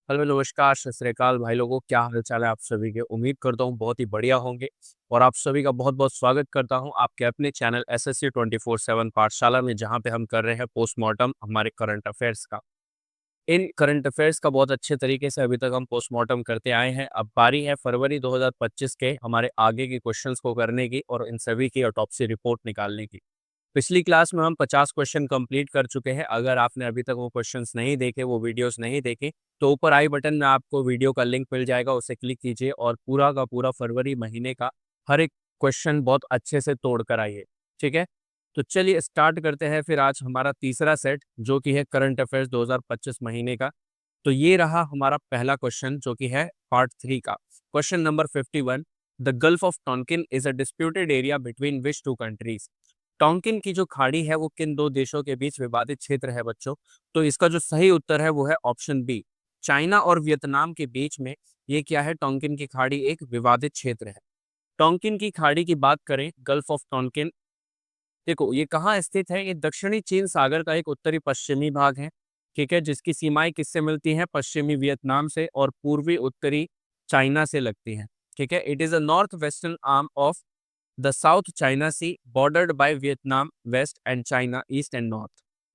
Hello नमस्कार सत श्री अकाल भाई लोगों, क्या हाल चाल है आप सभी के। उम्मीद करता हूँ बहुत ही बढ़िया होंगे। और आप सभी का बहुत बहुत स्वागत करता हूँ आपके अपने चैनल एसएससी 24/7 पाठशाला में, जहाँ पे हम कर रहे हैं पोस्टमार्टम हमारे करंट अफेयर्स का। इन करंट अफेयर्स का बहुत अच्छे तरीके से अभी तक हम पोस्टमार्टम करते आए हैं। अब बारी है फरवरी 2025 के हमारे आगे के क्वेश्चंस को करने की और इन सभी की ऑटोप्सी रिपोर्ट निकालने की। पिछली क्लास में हम 50 क्वेश्चन कंप्लीट कर चुके हैं। अगर आपने अभी तक वो क्वेश्चंस नहीं देखे, वो वीडियोस नहीं देखे, तो ऊपर आई बटन में आपको वीडियो का लिंक मिल जाएगा, उसे क्लिक कीजिए और पूरा का पूरा फरवरी महीने का हर एक क्वेश्चन बहुत अच्छे से तोड़ कर आइए। ठीक है, तो चलिए स्टार्ट करते हैं फिर आज हमारा तीसरा सेट, जो कि है करंट अफेयर्स 2025 महीने का। तो ये रहा हमारा पहला क्वेश्चन, जो कि है पार्ट 3 का question number 51। The Gulf of Tonkin is a disputed area between which two countries. Tonkin की जो खाड़ी है वो किन दो देशों के बीच विवादित क्षेत्र है बच्चों। तो इसका जो सही उत्तर है वो है ऑप्शन बी, चाइना और वियतनाम के बीच में ये क्या है, टोंकिन की खाड़ी एक विवादित क्षेत्र है। टोंकिन की खाड़ी की बात करें, गल्फ ऑफ टोंकिन, देखो ये कहाँ स्थित है। ये दक्षिणी चीन सागर का एक उत्तरी पश्चिमी भाग है। ठीक है, जिसकी सीमाएं किससे मिलती हैं, पश्चिमी वियतनाम से और पूर्वी उत्तरी चाइना से लगती हैं। ठीक है, it is a north western arm of the South China Sea bordered by Vietnam west and China east and north.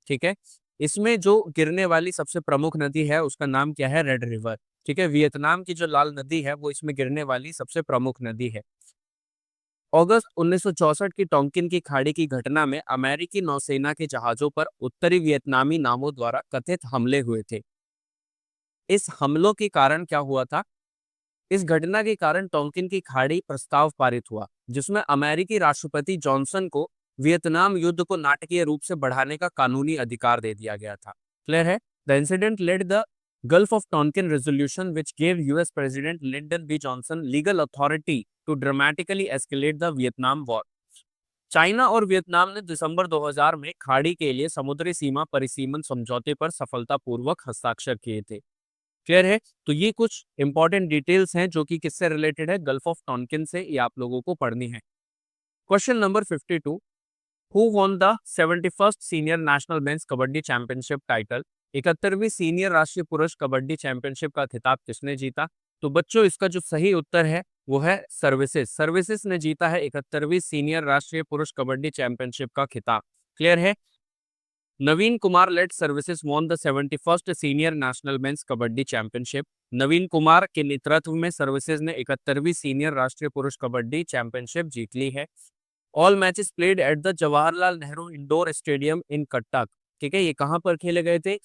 ठीक है, इसमें जो गिरने वाली सबसे प्रमुख नदी है उसका नाम क्या है, रेड रिवर। ठीक है, वियतनाम की जो लाल नदी है वो इसमें गिरने वाली सबसे प्रमुख नदी है। अगस्त 1964 की टोंकिन की खाड़ी की घटना में अमेरिकी नौसेना के जहाजों पर उत्तरी वियतनामी नावों द्वारा कथित हमले हुए थे। इस हमलों के कारण क्या हुआ था, इस घटना के कारण टोंकिन की खाड़ी प्रस्ताव पारित हुआ, जिसमें अमेरिकी राष्ट्रपति जॉनसन को वियतनाम युद्ध को नाटकीय रूप से बढ़ाने का कानूनी अधिकार दे दिया गया था। क्लियर है। The incident led the Gulf of Tonkin resolution which gave US president Lyndon B Johnson legal authority to dramatically escalate the Vietnam war. China और वियतनाम ने दिसंबर 2000 में खाड़ी के लिए समुद्री सीमा परिसीमन समझौते पर सफलतापूर्वक हस्ताक्षर किए थे। क्लियर है। तो ये कुछ इंपॉर्टेंट डिटेल्स हैं जो कि किससे रिलेटेड है, गल्फ ऑफ टॉन्किन से, ये आप लोगों को पढ़नी है। Question number 52, who won the 71st senior national men's kabaddi championship title. 71वीं सीनियर राष्ट्रीय पुरुष कबड्डी चैंपियनशिप का खिताब किसने जीता। तो बच्चों इसका जो सही उत्तर है वो है सर्विसेज। सर्विसेज ने जीता है 71वीं सीनियर राष्ट्रीय पुरुष कबड्डी चैंपियनशिप का खिताब। क्लियर है। Naveen Kumar led services won the 71st senior national men's kabaddi championship. Naveen Kumar के नेतृत्व में सर्विसेज ने 71वीं सीनियर राष्ट्रीय पुरुष कबड्डी चैंपियनशिप जीत ली है। All matches played at the Jawaharlal Nehru indoor stadium इन कटक। ठीक है, ये कहाँ पर खेले गए थे,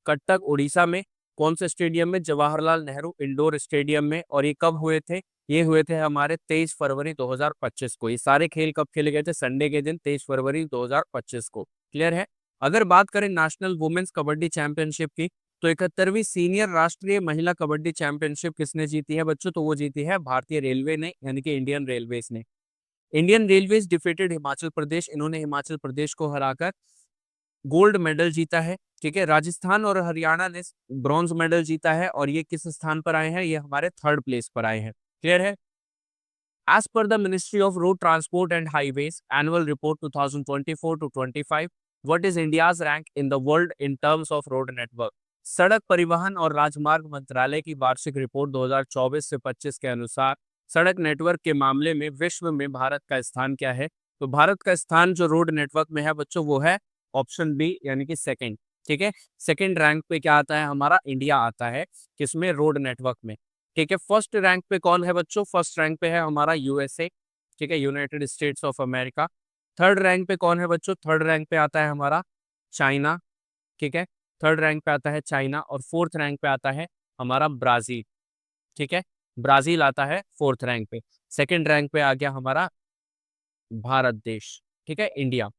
कटक उड़ीसा में। कौन से स्टेडियम में, जवाहरलाल नेहरू इंडोर स्टेडियम में। और ये कब हुए थे, ये हुए थे हमारे 23 फरवरी 2025 को। ये सारे खेल कब खेले गए थे, संडे के दिन 23 फरवरी 2025 को। क्लियर है। अगर बात करें नेशनल वुमेन्स कबड्डी चैंपियनशिप की, तो 71वीं सीनियर राष्ट्रीय महिला कबड्डी चैंपियनशिप किसने जीती है बच्चों, तो वो जीती है भारतीय रेलवे ने, यानी कि इंडियन रेलवेज ने। Indian railways defeated Himachal Pradesh, इन्होंने हिमाचल प्रदेश को हराकर गोल्ड मेडल जीता है। ठीक है, राजस्थान और हरियाणा ने ब्रॉन्ज मेडल जीता है, और ये किस स्थान पर आए हैं, ये हमारे थर्ड प्लेस पर आए हैं। क्लियर है। As per the Ministry of Road Transport and Highways Annual Report 2024 to 25, what is India's rank in the world in terms of road network? सड़क परिवहन और राजमार्ग मंत्रालय की वार्षिक रिपोर्ट 2024 से 25 के अनुसार सड़क नेटवर्क के मामले में विश्व में भारत का स्थान क्या है। तो भारत का स्थान जो रोड नेटवर्क में है बच्चों, वो है ऑप्शन बी, यानी कि सेकंड। ठीक है, सेकंड रैंक पे क्या आता है, हमारा इंडिया आता है, किसमें, रोड नेटवर्क में। ठीक है, फर्स्ट रैंक पे कौन है बच्चों, फर्स्ट रैंक पे है हमारा यूएसए। ठीक है, United states of America. Third rank पे कौन है बच्चों, थर्ड रैंक पे आता है हमारा चाइना। ठीक है, थर्ड रैंक पे आता है चाइना। और फोर्थ रैंक पे आता है हमारा ब्राजील। ठीक है, ब्राजील आता है फोर्थ रैंक पे। सेकंड रैंक पे आ गया हमारा भारत देश। ठीक है, इंडिया।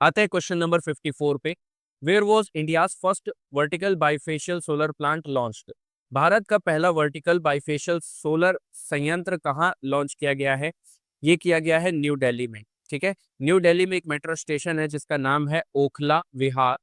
आते हैं क्वेश्चन नंबर 54 पे। Where was India's first vertical bifacial solar plant launched. Bharat का पहला वर्टिकल बाइफेशियल सोलर संयंत्र कहाँ लॉन्च किया गया है, ये किया गया है न्यू दिल्ली में। ठीक है, न्यू दिल्ली में एक मेट्रो स्टेशन है जिसका नाम है ओखला विहार।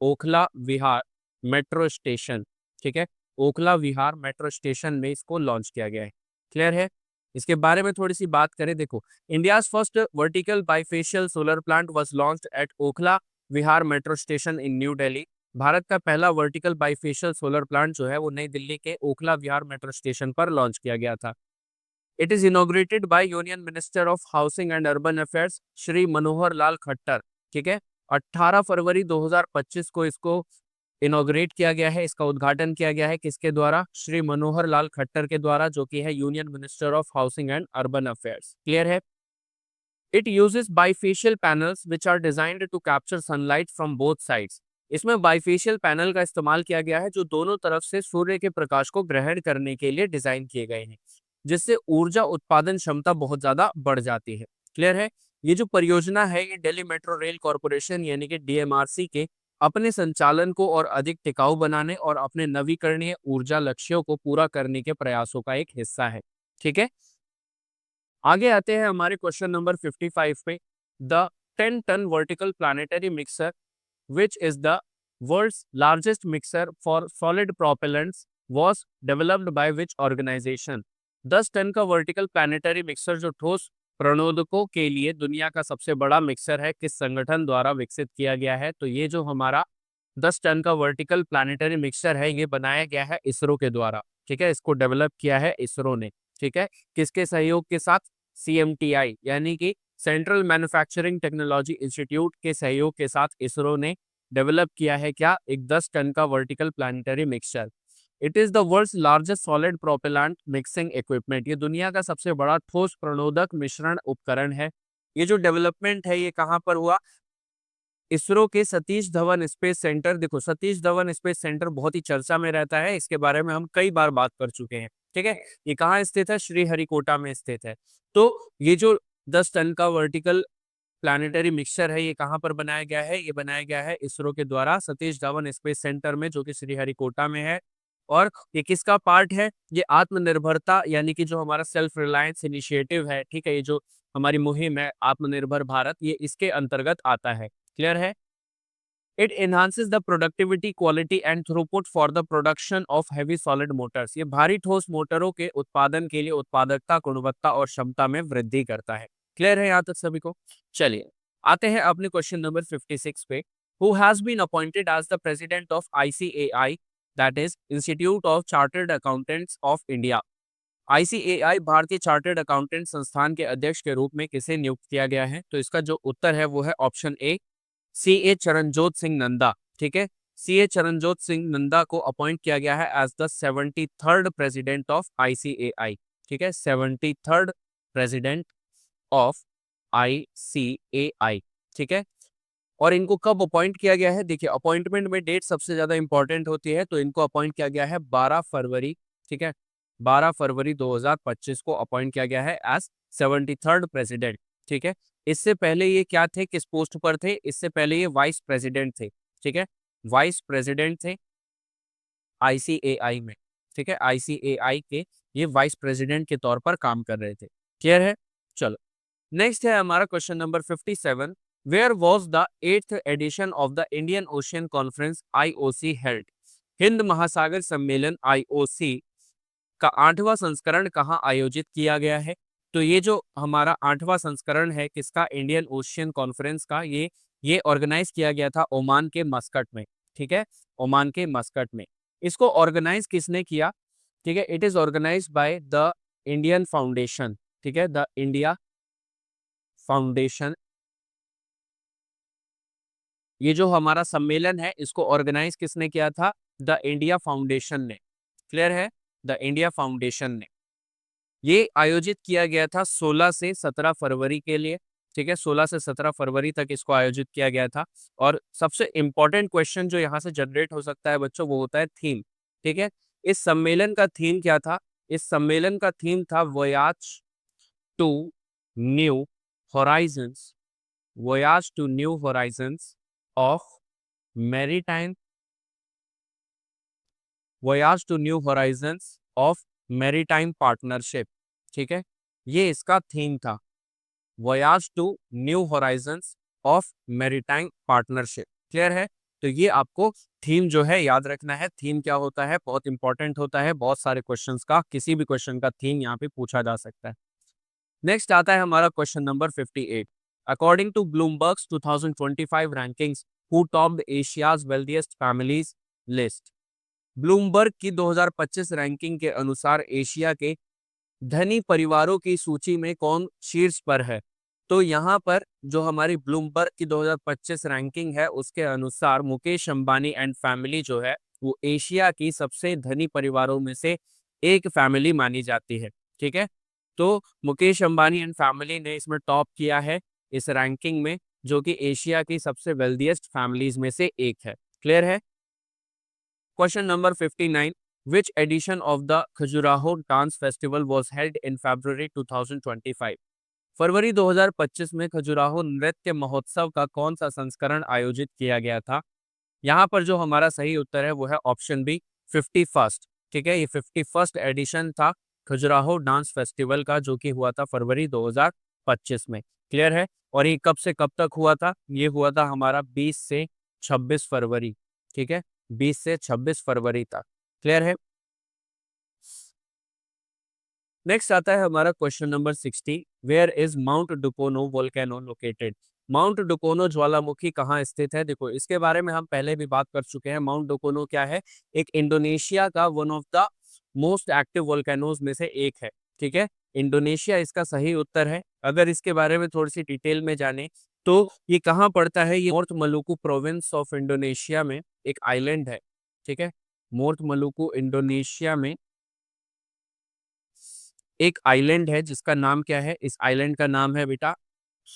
Okhla Vihar metro station. ठीक है, ओखला विहार मेट्रो स्टेशन में इसको लॉन्च किया गया है। क्लियर है। इसके बारे में थोड़ी सी बात करें, देखो, India's first vertical bifacial solar plant was launched at Okhla Vihar metro station in New Delhi Bharat का पहला वर्टिकल बाइफेशियल सोलर प्लांट जो है वो नई दिल्ली के ओखला विहार मेट्रो स्टेशन पर लॉन्च किया गया था। It is inaugurated by union minister of housing and urban affairs Shri Manohar Lal Khattar. ठीक है, 18 फरवरी 2025 को इसको इनॉग्रेट किया गया है, इसका उद्घाटन किया गया है किसके द्वारा? श्री मनोहर लाल खट्टर के द्वारा, जो कि है union minister of housing and urban affairs. Clear है? It uses bifacial panels which are designed to capture sunlight from both sides. इसमें बाइफेशियल पैनल का इस्तेमाल किया गया है जो दोनों तरफ से सूर्य के प्रकाश को ग्रहण करने के लिए डिजाइन किए गए हैं, जिससे ऊर्जा उत्पादन क्षमता बहुत ज्यादा बढ़ जाती है। क्लियर है? ये जो परियोजना है ये दिल्ली मेट्रो रेल कॉरपोरेशन यानी कि डीएमआरसी के अपने संचालन को और अधिक टिकाऊ बनाने और अपने नवीकरणीय ऊर्जा लक्ष्यों को पूरा करने के प्रयासों का एक हिस्सा है। ठीक है, आगे आते हैं हमारे क्वेश्चन नंबर 55 पे। The 10 ton vertical planetary mixer which is the world's largest mixer for solid propellants was developed by which organisation. 10 ton का वर्टिकल प्लानिटरी मिक्सर जो ठोस प्रणोदकों के लिए दुनिया का सबसे बड़ा मिक्सर है, किस संगठन द्वारा विकसित किया गया है? तो ये जो हमारा 10 टन का वर्टिकल प्लानिटरी मिक्सर है ये बनाया गया है इसरो के द्वारा। ठीक है, इसको डेवलप किया है इसरो ने। ठीक है, किसके सहयोग के साथ? CMTI यानी कि सेंट्रल मैन्युफैक्चरिंग टेक्नोलॉजी इंस्टीट्यूट के सहयोग के साथ इसरो ने डेवलप किया है क्या? एक 10 टन का vertical planetary mixture. It is the world's largest solid propellant mixing equipment. ये दुनिया का सबसे बड़ा ठोस प्रणोदक मिश्रण उपकरण है। ये जो डेवलपमेंट है ये कहाँ पर हुआ? इसरो के सतीश धवन स्पेस सेंटर। देखो, सतीश धवन स्पेस सेंटर बहुत ही चर्चा में रहता है, इसके बारे में हम कई बार बात कर चुके हैं। ठीक है, ये कहाँ स्थित है? श्रीहरिकोटा में स्थित है। तो ये जो 10 टन का वर्टिकल प्लानिटरी मिक्सचर है ये कहाँ पर बनाया गया है? ये बनाया गया है इसरो के द्वारा सतीश धवन स्पेस सेंटर में, जो कि श्रीहरिकोटा में है। और ये किसका पार्ट है? ये आत्मनिर्भरता यानी कि जो हमारा सेल्फ रिलायंस इनिशिएटिव है, ठीक है, ये जो हमारी मुहिम है आत्मनिर्भर भारत, ये इसके अंतर्गत आता है। क्लियर है? It enhances the productivity, quality and throughput for the production of heavy solid Motors. ये भारी ठोस मोटरों के उत्पादन के लिए उत्पादकता, गुणवत्ता और क्षमता में वृद्धि करता है। क्लियर है यहाँ तक सभी को? चलिए आते हैं अपने क्वेश्चन नंबर 56 पे। Who has been appointed as the president of ICAI, that is Institute of Chartered Accountants of India. ICAI भारतीय चार्टर्ड अकाउंटेंट संस्थान के अध्यक्ष के रूप में किसे नियुक्त किया गया है? तो इसका जो उत्तर है वो है option A, CA Charanjot Singh Nanda. ठीक है, CA चरणजोत सिंह नंदा को अपॉइंट किया गया है as the 73rd president of ICAI। ठीक है, 73rd प्रेसिडेंट ऑफ ICAI। ठीक है, और इनको कब अपॉइंट किया गया है? देखिए, अपॉइंटमेंट में डेट सबसे ज्यादा इंपॉर्टेंट होती है, तो इनको अपॉइंट किया गया है 12 फरवरी। ठीक है, 12 फरवरी 2025 को अपॉइंट किया गया है एज 73rd प्रेसिडेंट। ठीक है, इससे पहले ये क्या थे, किस पोस्ट पर थे? इससे पहले ये वाइस प्रेसिडेंट थे। ठीक है, वाइस प्रेसिडेंट थे ICAI में। ठीक है, ICAI के ये वाइस प्रेसिडेंट के तौर पर काम कर रहे थे। क्लियर है? चलो नेक्स्ट है हमारा question number 57। Where was the 8th edition of the Indian Ocean conference IOC held. Hind महासागर सम्मेलन IOC का 8वां संस्करण कहाँ आयोजित किया गया है? तो ये जो हमारा 8वां संस्करण है किसका? इंडियन ओशियन कॉन्फ्रेंस का, ये ऑर्गेनाइज किया गया था ओमान के मस्कट में। ठीक है, ओमान के मस्कट में। इसको ऑर्गेनाइज किसने किया? ठीक है, it is organise by the Indian foundation. ठीक है, द इंडिया फाउंडेशन। ये जो हमारा सम्मेलन है इसको ऑर्गेनाइज किसने किया था? द इंडिया फाउंडेशन ने। क्लियर है? द इंडिया फाउंडेशन ने। ये आयोजित किया गया था 16 से 17 फरवरी के लिए। ठीक है, 16 से 17 फरवरी तक इसको आयोजित किया गया था। और सबसे इंपॉर्टेंट क्वेश्चन जो यहाँ से जनरेट हो सकता है बच्चों, वो होता है थीम। ठीक है, इस सम्मेलन का थीम क्या था? इस सम्मेलन का थीम था voyage to new horizons, voyage to new horizons of maritime, voyage to new horizons of maritime partnership. ठीक है, ये इसका थीम था, voyage to new horizons of maritime partnership. Clear है? तो ये आपको थीम जो है याद रखना है। थीम क्या होता है? बहुत इंपॉर्टेंट होता है, बहुत सारे क्वेश्चंस का किसी भी क्वेश्चन का थीम यहाँ पे पूछा जा सकता है। नेक्स्ट आता है हमारा question number 58। According to Bloomberg's 2025 rankings, who topped Asia's wealthiest families list. Bloomberg की 2025 रैंकिंग के अनुसार एशिया के धनी परिवारों की सूची में कौन शीर्ष पर है? तो यहाँ पर जो हमारी ब्लूमबर्ग की 2025 रैंकिंग है उसके अनुसार मुकेश अंबानी एंड फैमिली जो है वो एशिया की सबसे धनी परिवारों में से एक फैमिली मानी जाती है। ठीक है, तो मुकेश अंबानी एंड फैमिली ने इसमें टॉप किया है इस रैंकिंग में, जो कि एशिया की सबसे वेल्दिएस्ट फैमिलीज में से एक है। क्लियर है? Question number 59, which edition of the Khajuraho Dance Festival was held in February 2025? फरवरी 2025 में खजुराहो नृत्य महोत्सव का कौन सा संस्करण आयोजित किया गया था? यहाँ पर जो हमारा सही उत्तर है वो है ऑप्शन बी, 51st। ठीक है, ये 51st एडिशन था खजुराहो डांस फेस्टिवल का, जो कि हुआ था फरवरी 2025 में। क्लियर है? और ये कब से कब तक हुआ था? ये हुआ था हमारा 20 से 26 फरवरी। ठीक है, 20 से 26 फरवरी तक। क्लियर है? नेक्स्ट आता है हमारा question number 60, where is Mount Dukono volcano located? Mount Dukono ज्वालामुखी कहाँ स्थित है? देखो, इसके बारे में हम पहले भी बात कर चुके हैं। माउंट डुकोनो क्या है? एक इंडोनेशिया का one of the most active volcanoes में से एक है। ठीक है, इंडोनेशिया इसका सही उत्तर है। अगर इसके बारे में थोड़ी सी डिटेल में जाने तो ये कहाँ पड़ता है? ये नॉर्थ मलुकू प्रोविंस ऑफ इंडोनेशिया में एक आइलैंड है। ठीक है, नॉर्थ मलुकू इंडोनेशिया में एक आइलैंड है जिसका नाम क्या है? इस आइलैंड का नाम है बेटा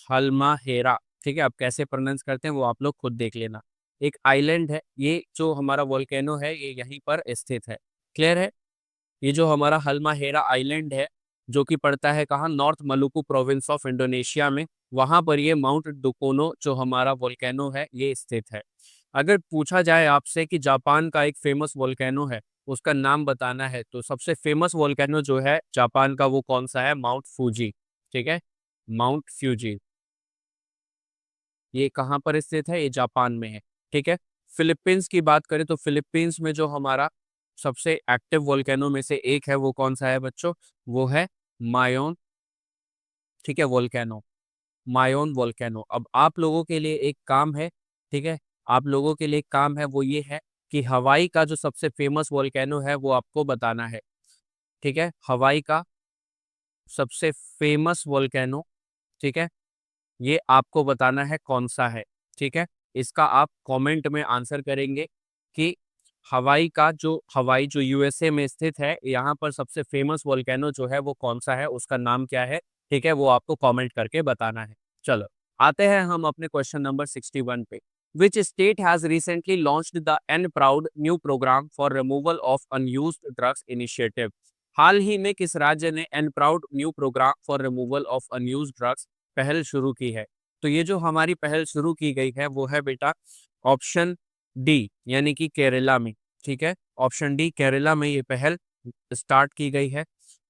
हल्माहेरा। ठीक है, आप कैसे प्रोनाउंस करते हैं वो आप लोग खुद देख लेना। एक आइलैंड है, ये जो हमारा वोल्केनो है ये यहीं पर स्थित है। क्लियर है? ये जो हमारा हल्माहेरा आइलैंड है जो कि पड़ता है कहाँ? नॉर्थ मलुकू प्रोविंस ऑफ इंडोनेशिया में। वहां पर ये माउंट डुकोनो जो हमारा वोल्केनो है ये स्थित है। अगर पूछा जाए आपसे कि जापान का एक फेमस वोल्केनो है उसका नाम बताना है, तो सबसे फेमस वोल्केनो जो है जापान का वो कौन सा है? Mount Fuji. ठीक है, माउंट फ्यूजी। ये कहाँ पर स्थित है? ये जापान में है। ठीक है, फिलीपींस की बात करें तो फिलीपींस में जो हमारा सबसे एक्टिव वोल्केनो में से एक है वो कौन सा है बच्चों? वो है मायोन। ठीक है, वोल्केनो, मायोन वोल्केनो। अब आप लोगों के लिए एक काम है। ठीक है, आप लोगों के लिए एक काम है, वो ये है कि हवाई का जो सबसे फेमस वोल्केनो है वो आपको बताना है। ठीक है, हवाई का सबसे फेमस वोल्केनो, ठीक है, ये आपको बताना है कौन सा है। ठीक है, इसका आप कमेंट में आंसर करेंगे कि हवाई जो यूएसए में स्थित है, यहाँ पर सबसे फेमस वोल्केनो जो है वो कौन सा है, उसका नाम क्या है। ठीक है, वो आपको कमेंट करके बताना है। चलो, आते हैं हम अपने क्वेश्चन नंबर 61 पे। Which state has recently launched the N proud new programme for removal of unused drugs initiative? हाल ही में किस राज्य ने N proud new programme for removal of unused drugs पहल शुरू की है? तो ये जो हमारी पहल शुरू की गई है वो है बेटा ऑप्शन डी, यानी कि केरला में। ठीक है, ऑप्शन डी, केरला में ये पहल स्टार्ट की गई है।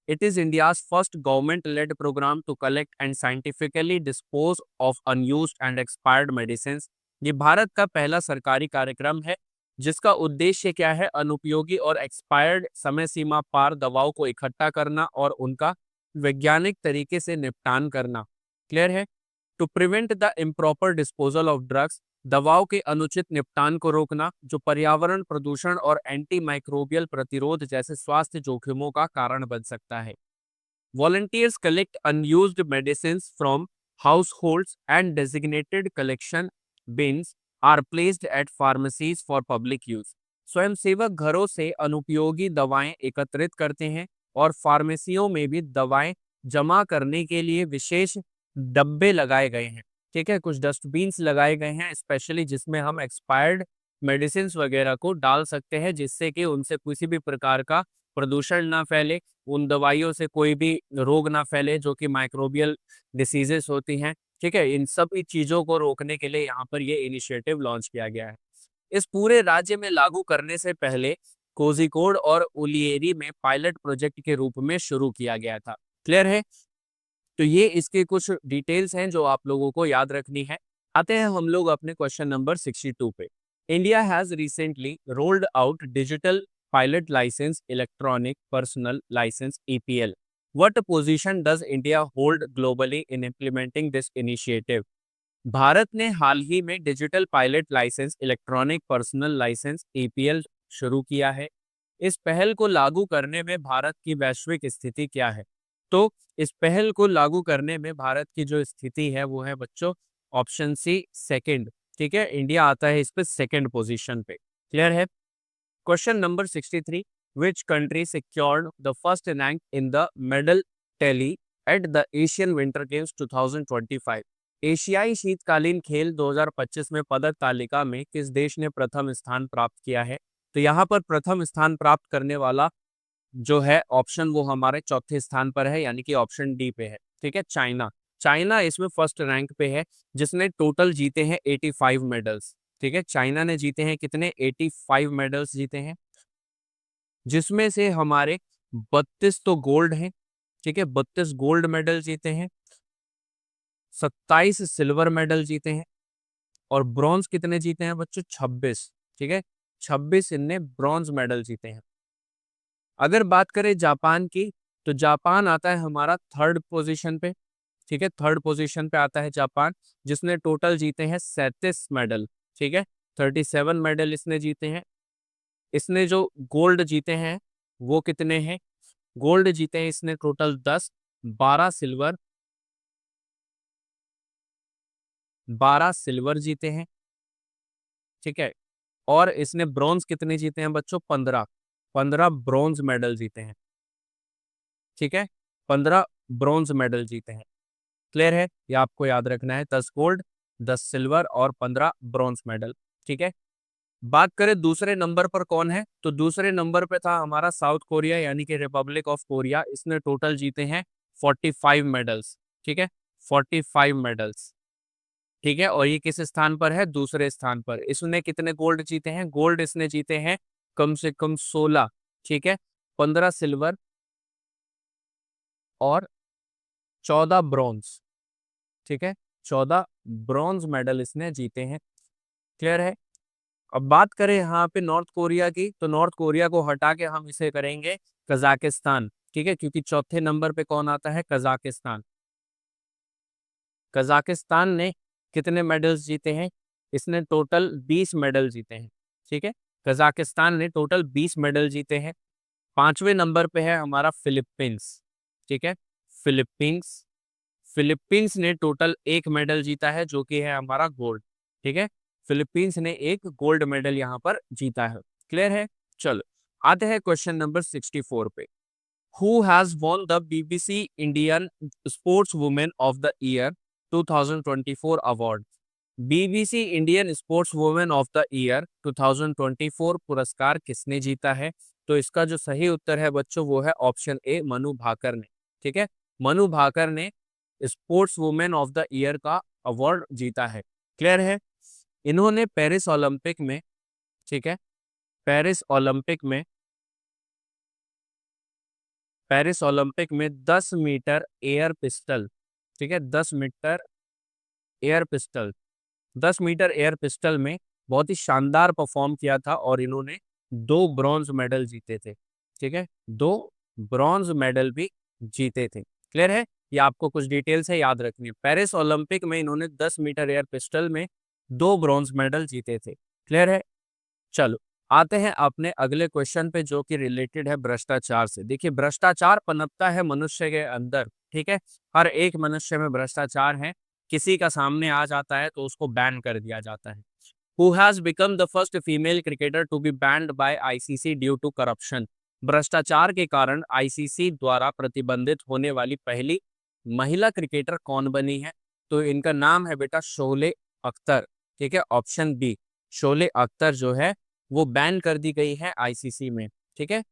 It is India's first government led programme to collect and scientifically dispose of unused and expired medicine. ये भारत का पहला सरकारी कार्यक्रम है जिसका उद्देश्य क्या है? अनुपयोगी और एक्सपायर्ड समय सीमा पार दवाओं को इकट्ठा करना और उनका वैज्ञानिक तरीके से निपटान करना। क्लियर है? To prevent the improper disposal of drugs, दवाओं के अनुचित निपटान को रोकना जो पर्यावरण प्रदूषण और एंटी माइक्रोबियल प्रतिरोध जैसे स्वास्थ्य जोखिमों का कारण बन सकता है। Volunteers collect unused medicines from households and designated collection bins are placed at pharmacies for public use. स्वयंसेवक घरों से अनुपयोगी दवाएं एकत्रित करते हैं और फार्मेसियों में भी दवाएं जमा करने के लिए विशेष डब्बे लगाए गए हैं। ठीक है, कुछ डस्टबिन्स लगाए गए हैं स्पेशली जिसमें हम एक्सपायर्ड मेडिसिन वगैरह को डाल सकते हैं जिससे कि उनसे किसी भी प्रकार का प्रदूषण ना फैले, उन दवाइयों से कोई भी रोग ना फैले जो कि माइक्रोबियल डिसीजेस होती हैं। ठीक है, इन सभी चीजों को रोकने के लिए यहाँ पर ये इनिशिएटिव लॉन्च किया गया है। इस पूरे राज्य में लागू करने से पहले कोझिकोड और उलियेरी में पायलट प्रोजेक्ट के रूप में शुरू किया गया था। क्लियर है? तो ये इसके कुछ डिटेल्स हैं जो आप लोगों को याद रखनी है। आते हैं हम लोग अपने क्वेश्चन नंबर 62 पे। India has recently rolled out digital pilot licence electronic personal licence EPL. What position does India hold globally in implementing this initiative? Bharat ने हाल ही में digital pilot licence electronic personal licence APL शुरू किया है। इस पहल को लागू करने में भारत की वैश्विक स्थिति क्या है? तो इस पहल को लागू करने में भारत की जो स्थिति है वो है बच्चों, ऑप्शन सी सेकंड। ठीक है, इंडिया आता है इस पे सेकंड पोजीशन पे। क्लियर है? Question number 63, which country secured the first rank in the medal tally at the Asian Winter Games 2025? एशियाई शीतकालीन खेल 2025 में पदक तालिका में किस देश ने प्रथम स्थान प्राप्त किया है? तो यहाँ पर प्रथम स्थान प्राप्त करने वाला जो है ऑप्शन वो हमारे चौथे स्थान पर है, यानी कि ऑप्शन डी पे है। ठीक है, चाइना। चाइना इसमें फर्स्ट रैंक पे है, जिसने टोटल जीते हैं 85 मेडल्स। ठीक है, चाइना ने जीते हैं कितने? 85 मेडल्स जीते हैं, जिसमें से हमारे 32 तो गोल्ड हैं। ठीक है, 32 गोल्ड मेडल जीते हैं, 27 सिल्वर मेडल जीते हैं, और ब्रॉन्ज कितने जीते हैं बच्चों? 26। ठीक है, 26 इनने ब्रॉन्ज मेडल जीते हैं। अगर बात करें जापान की, तो जापान आता है हमारा थर्ड पोजीशन पे। ठीक है, थर्ड पोजीशन पे आता है जापान, जिसने टोटल जीते हैं 37 मेडल। ठीक है, 37 मेडल इसने जीते हैं। इसने जो गोल्ड जीते हैं वो कितने हैं? गोल्ड जीते हैं इसने टोटल 10, 12 सिल्वर, 12 सिल्वर जीते हैं। ठीक है, और इसने ब्रॉन्ज कितने जीते हैं बच्चों? 15, 15 ब्रॉन्ज मेडल जीते हैं। ठीक है, 15 ब्रॉन्ज मेडल जीते हैं। क्लियर है? ये आपको याद रखना है, 10 गोल्ड, 10 सिल्वर और 15 ब्रॉन्ज मेडल। ठीक है, बात करें दूसरे नंबर पर कौन है, तो दूसरे नंबर पे था हमारा साउथ कोरिया, यानी कि रिपब्लिक ऑफ कोरिया। इसने टोटल जीते हैं 45 मेडल्स। ठीक है, 45 मेडल्स। ठीक है, और ये किस स्थान पर है? दूसरे स्थान पर। इसने कितने गोल्ड जीते हैं? गोल्ड इसने जीते हैं कम से कम 16। ठीक है, 15 सिल्वर और 14 ब्रॉन्ज। ठीक है, 14 ब्रॉन्ज मेडल इसने जीते हैं। क्लियर है? अब बात करें यहाँ पे नॉर्थ कोरिया की, तो नॉर्थ कोरिया को हटा के हम इसे करेंगे कजाकिस्तान। ठीक है, क्योंकि चौथे नंबर पे कौन आता है? कजाकिस्तान। कजाकिस्तान ने कितने मेडल्स जीते हैं? इसने टोटल 20 मेडल जीते हैं। ठीक है, कजाकिस्तान ने टोटल 20 मेडल जीते हैं। पांचवें नंबर पे है हमारा फिलीपींस। ठीक है, फिलीपींस। फिलीपींस ने टोटल एक मेडल जीता है, जो कि है हमारा गोल्ड। ठीक है, फिलीपींस ने एक गोल्ड मेडल यहाँ पर जीता है। क्लियर है? चलो आते हैं क्वेश्चन नंबर 64 पे। Who has won the BBC Indian Sportswoman of the Year 2024 award? BBC Indian sports women of the year 2024 पुरस्कार किसने जीता है? तो इसका जो सही उत्तर है बच्चों वो है ऑप्शन ए, मनु भाकर ने। ठीक है, मनु भाकर ने sports women of the year का अवार्ड जीता है। क्लियर है? इन्होंने पेरिस ओलंपिक में, ठीक है, पेरिस ओलंपिक में, पेरिस ओलंपिक में 10 मीटर एयर पिस्टल, ठीक है, 10 metre air pistol, 10 metre air pistol में बहुत ही शानदार परफॉर्म किया था, और इन्होंने 2 ब्रॉन्ज मेडल जीते थे। ठीक है, 2 ब्रॉन्ज मेडल भी जीते थे। क्लियर है? ये आपको कुछ डिटेल्स है याद रखनी है। पेरिस ओलंपिक में इन्होंने 10 मीटर एयर पिस्टल में 2 ब्रॉन्ज मेडल जीते थे। क्लियर है? चलो आते हैं अपने अगले क्वेश्चन पे, जो कि रिलेटेड है भ्रष्टाचार से। देखिए, भ्रष्टाचार पनपता है मनुष्य के अंदर। ठीक है, हर एक मनुष्य में भ्रष्टाचार है। किसी का सामने आ जाता है तो उसको बैन कर दिया जाता है। Who has become the first female cricketer to be banned by ICC due to corruption? भ्रष्टाचार के कारण आईसीसी द्वारा प्रतिबंधित होने वाली पहली महिला क्रिकेटर कौन बनी है? तो इनका नाम है बेटा शोले अख्तर। ठीक है, ऑप्शन बी, शोले अख्तर जो है वो बैन कर दी गई है आईसीसी में। ठीक है,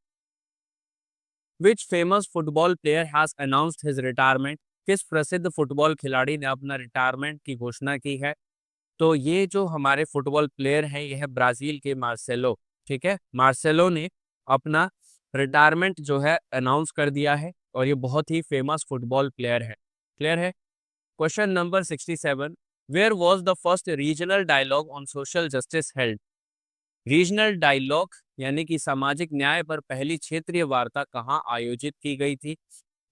which famous football player has announced his retirement? किस प्रसिद्ध फुटबॉल खिलाड़ी ने अपना रिटायरमेंट की घोषणा की है? तो ये जो हमारे फुटबॉल प्लेयर हैं ये है ब्राजील के मार्सेलो। ठीक है, मार्सेलो ने अपना रिटायरमेंट जो है अनाउंस कर दिया है, और ये बहुत ही फेमस फुटबॉल प्लेयर है। क्लियर है? Question number 67, where was the first regional dialogue on social justice held? Regional dialogue यानी कि सामाजिक न्याय पर पहली क्षेत्रीय वार्ता कहाँ आयोजित की गई थी?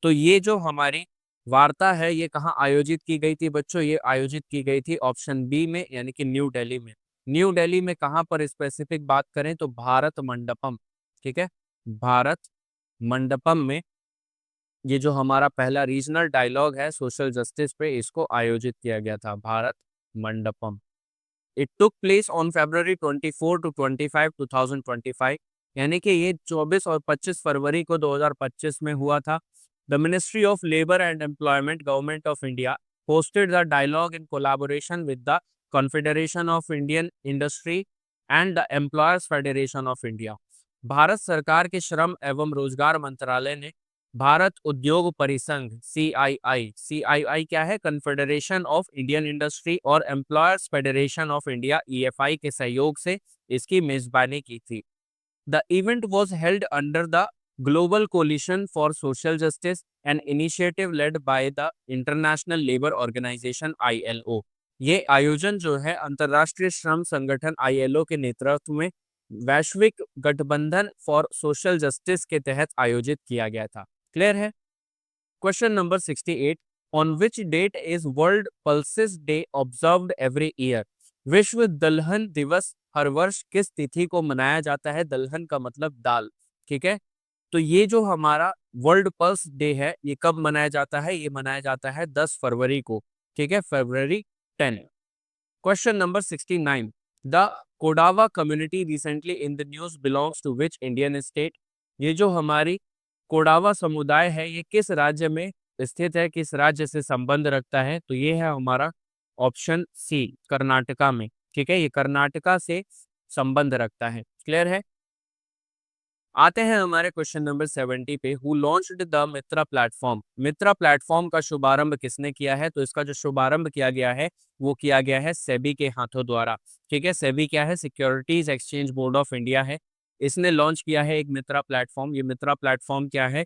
तो ये जो हमारी वार्ता है ये कहाँ आयोजित की गई थी बच्चों? ये आयोजित की गई थी ऑप्शन बी में, यानी कि न्यू दिल्ली में। न्यू दिल्ली में कहाँ पर स्पेसिफिक बात करें तो भारत मंडपम, ठीक है, भारत मंडपम में ये जो हमारा पहला रीजनल डायलॉग है सोशल जस्टिस पे, इसको आयोजित किया गया था, Bharat Mandapam. It took place on February 24 to 25 2025, यानी कि ये 24 और 25 फरवरी को 2025 में हुआ था। The ministry of labour and employment, government of India hosted the dialogue in collaboration with the confederation of Indian industry and the employers federation of India. Bharat सरकार के श्रम एवं रोजगार मंत्रालय ने भारत उद्योग परिसंघ सीआईआई क्या है, कन्फेडरेशन ऑफ इंडियन इंडस्ट्री और employers federation of India EFI के सहयोग से इसकी मेजबानी की थी। The event was held under the global coalition for social justice, an initiative led by the international labour organization ILO. ये आयोजन जो है अंतर्राष्ट्रीय श्रम संगठन आईएलओ के नेतृत्व में वैश्विक गठबंधन फॉर सोशल जस्टिस के तहत आयोजित किया गया था। क्लियर है? Question number 68, on which date is world pulses day observed every year? विश्व दलहन दिवस हर वर्ष किस तिथि को मनाया जाता है? दलहन का मतलब दाल, ठीक है। तो ये जो हमारा वर्ल्ड पल्स डे है ये कब मनाया जाता है? ये मनाया जाता है 10 फरवरी को, ठीक है, February 10। Question number 69, the Kodava community recently in the news belongs to which Indian state? ये जो हमारी कोडावा समुदाय है ये किस राज्य में स्थित है, किस राज्य से संबंध रखता है? तो ये है हमारा ऑप्शन सी, कर्नाटका में, ठीक है, ये कर्नाटका से संबंध रखता है। क्लियर है? आते हैं हमारे क्वेश्चन नंबर 70 पे। Who launched the Mitra platform? Mitra platform का शुभारंभ किसने किया है? तो इसका जो शुभारंभ किया गया है वो किया गया है सेबी के हाथों द्वारा, ठीक है। सेबी क्या है? Securities exchange board of India है। इसने लॉन्च किया है एक मित्रा प्लेटफॉर्म। ये मित्रा प्लेटफॉर्म क्या है?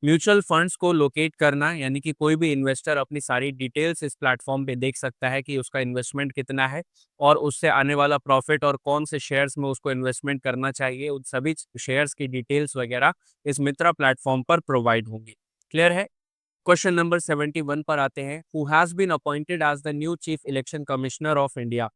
म्यूचुअल फंड्स को लोकेट करना, यानी कि कोई भी इन्वेस्टर अपनी सारी डिटेल्स इस प्लेटफॉर्म पे देख सकता है कि उसका इन्वेस्टमेंट कितना है और उससे आने वाला प्रॉफिट और कौन से शेयर्स में उसको इन्वेस्टमेंट करना चाहिए, उन सभी शेयर्स की डिटेल्स वगैरह इस मित्रा प्लेटफॉर्म पर प्रोवाइड होंगी। क्लियर है? क्वेश्चन नंबर 71 पर आते हैं। Who has been appointed as the new chief election commissioner of India?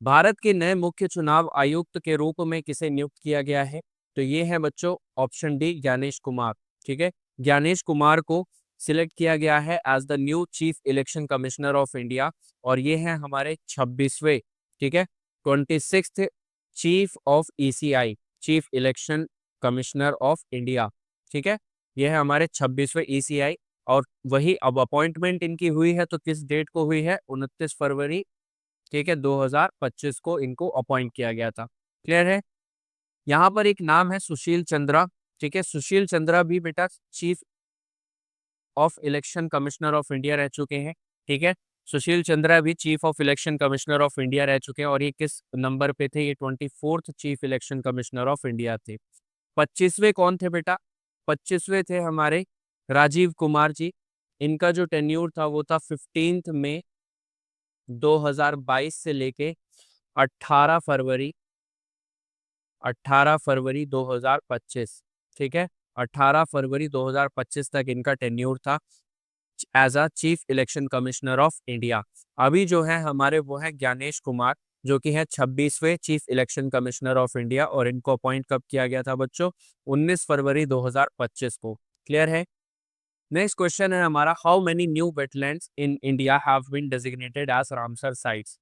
Bharat के नए मुख्य चुनाव आयुक्त के रूप में किसे नियुक्त किया गया है? तो ये है बच्चों ऑप्शन डी, ज्ञानेश कुमार, ठीक है। ज्ञानेश कुमार को सिलेक्ट किया गया है as the new chief election commissioner of India और ये है हमारे 26वें, ठीक है, 26th chief of ECI, chief election commissioner of India, ठीक है। ये है हमारे 26वें ईसीआई और वही अब अपॉइंटमेंट इनकी हुई है तो किस डेट को हुई है? 29 फरवरी, ठीक है, 2025 को इनको अपॉइंट किया गया था। क्लियर है? यहाँ पर एक नाम है सुशील चंद्रा, ठीक है। सुशील चंद्रा भी बेटा chief of election commissioner of India रह चुके हैं, ठीक है। सुशील चंद्रा भी chief of election commissioner of India रह चुके हैं और ये किस नंबर पे थे? ये 24th chief election commissioner of India थे। 25वें कौन थे बेटा? 25वें थे हमारे राजीव कुमार जी। इनका जो टेन्यूर था वो था 15 मई 2022 से लेके 18 फरवरी 18 फरवरी 2025, ठीक है, 18 फरवरी 2025 तक इनका टेन्यूर था as a chief election commissioner of India. अभी जो है हमारे वो है ज्ञानेश कुमार जो कि है 26वें chief election commissioner of India और इनको अपॉइंट कब किया गया था बच्चों? 19 फरवरी 2025 को। क्लियर है? नेक्स्ट क्वेश्चन है हमारा, how many new wetlands in India have been designated as Ramsar sites?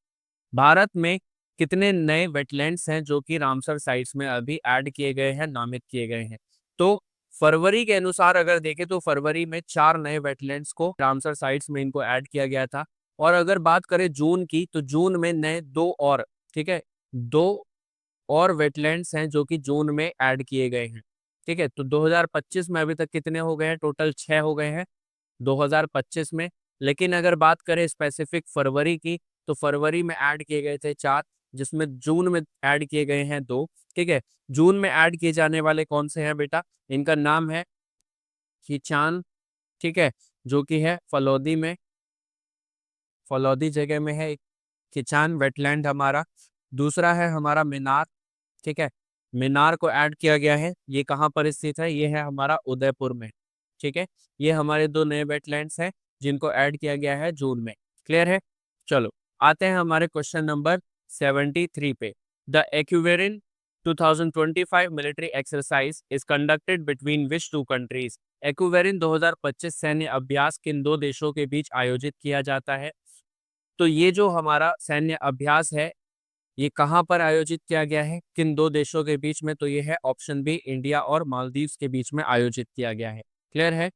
Bharat में कितने नए वेटलैंड्स हैं जो कि रामसर साइट्स में अभी ऐड किए गए हैं, नामित किए गए हैं? तो फरवरी के अनुसार अगर देखें तो फरवरी में 4 नए वेटलैंड्स को रामसर साइट्स में इनको ऐड किया गया था और अगर बात करें जून की तो जून में नए 2 और, ठीक है, 2 और वेटलैंड्स हैं जो कि जून में ऐड किए गए हैं, ठीक है। तो 2025 में अभी तक कितने हो गए हैं? टोटल 6 हो गए हैं 2025 में। लेकिन अगर बात करें स्पेसिफिक फरवरी की तो फरवरी में ऐड किए गए थे 4, जिसमें जून में ऐड किए गए हैं 2, ठीक है। जून में ऐड किए जाने वाले कौन से हैं बेटा? इनका नाम है खींचान, ठीक है, जो कि है फलौदी में, फलौदी जगह में है खींचान वेटलैंड हमारा। दूसरा है हमारा मिनार, ठीक है, मिनार को ऐड किया गया है। ये कहाँ पर स्थित है? ये है हमारा उदयपुर में, ठीक है, ये हमारे दो नए वेटलैंड्स हैं जिनको ऐड किया गया है जून में। क्लियर है? चलो आते हैं हमारे क्वेश्चन नंबर 73 पे। The Ekuverin 2025 military exercise is conducted between which two countries. Ekuverin 2025 सैन्य अभ्यास किन दो देशों के बीच आयोजित किया जाता है? तो ये जो हमारा सैन्य अभ्यास है ये कहाँ पर आयोजित किया गया है, किन दो देशों के बीच में? तो ये है ऑप्शन बी, इंडिया और मालदीव्स के बीच में आयोजित किया गया है। क्लियर है?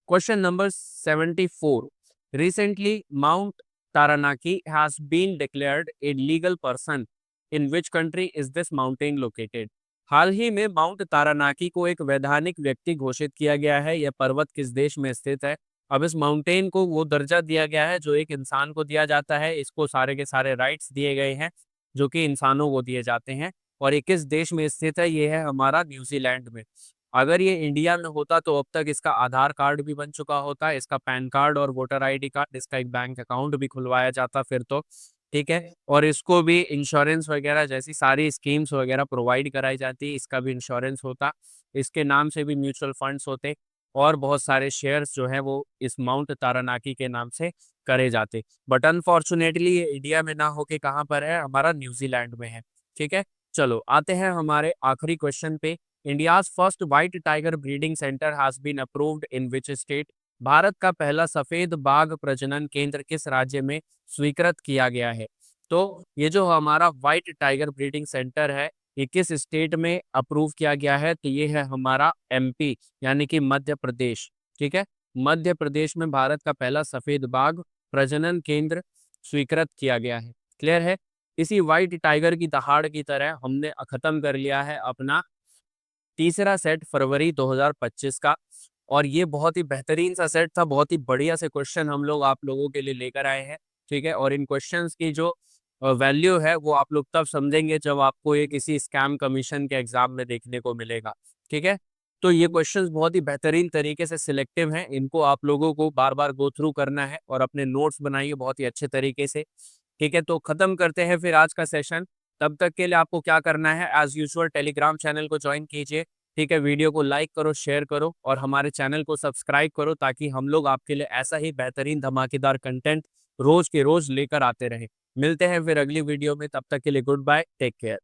Question number 74। Recently Mount Taranaki has been declared a legal person. In which country is this mountain located? हाल ही में माउंट तारानाकी को एक वैधानिक व्यक्ति घोषित किया गया है। यह पर्वत किस देश में स्थित है? अब इस माउंटेन को वो दर्जा दिया गया है जो एक इंसान को दिया जाता है। इसको सारे के सारे राइट्स दिए गए हैं जो कि इंसानों को दिए जाते हैं। और ये किस देश में स्थित है? ये है हमारा न्यूजीलैंड में। अगर ये इंडिया में होता तो अब तक इसका आधार कार्ड भी बन चुका होता, इसका पैन कार्ड और वोटर आईडी कार्ड, इसका एक बैंक अकाउंट भी खुलवाया जाता फिर तो। ठीक है, और इसको भी इंश्योरेंस वगैरह जैसी सारी स्कीम्स वगैरह प्रोवाइड कराई जाती, इसका भी इंश्योरेंस होता, इसके नाम से भी म्यूचुअल फंड्स होते और बहुत सारे शेयर्स जो है वो इस माउंट तारानाकी के नाम से करे जाते। बट अनफॉर्चुनेटली ये इंडिया में ना होके कहाँ पर है? हमारा न्यूजीलैंड में है। ठीक है, चलो आते हैं हमारे आखिरी क्वेश्चन पे। India's first white tiger breeding centre has been approved in which state? Bharat का पहला सफेद बाघ प्रजनन केंद्र किस राज्य में स्वीकृत किया गया है? तो ये जो हमारा व्हाइट टाइगर ब्रीडिंग सेंटर है ये किस स्टेट में अप्रूव किया गया है? तो ये है हमारा एमपी यानी कि मध्य प्रदेश। ठीक है, मध्य प्रदेश में भारत का पहला सफेद बाघ प्रजनन केंद्र स्वीकृत किया गया है। क्लियर है? इसी व्हाइट टाइगर की दहाड़ की तरह हमने खत्म कर लिया है अपना तीसरा सेट फरवरी 2025 का। और ये बहुत ही बेहतरीन सा सेट था, बहुत ही बढ़िया से क्वेश्चन हम लोग आप लोगों के लिए लेकर आए हैं। ठीक है, और इन क्वेश्चंस की जो वैल्यू है वो आप लोग तब समझेंगे जब आपको ये किसी स्कैम कमीशन के एग्जाम में देखने को मिलेगा। ठीक है, तो ये क्वेश्चंस बहुत ही बेहतरीन तरीके से सिलेक्टिव हैं, इनको आप लोगों को बार बार गो थ्रू करना है और अपने नोट्स बनाइए बहुत ही अच्छे तरीके से। ठीक है, तो खत्म करते हैं फिर आज का सेशन। तब तक के लिए आपको क्या करना है, एज यूजुअल टेलीग्राम चैनल को ज्वाइन कीजिए। ठीक है, वीडियो को लाइक करो, शेयर करो और हमारे चैनल को सब्सक्राइब करो ताकि हम लोग आपके लिए ऐसा ही बेहतरीन धमाकेदार कंटेंट रोज के रोज लेकर आते रहे। मिलते हैं फिर अगली वीडियो में, तब तक के लिए गुड बाय, टेक केयर।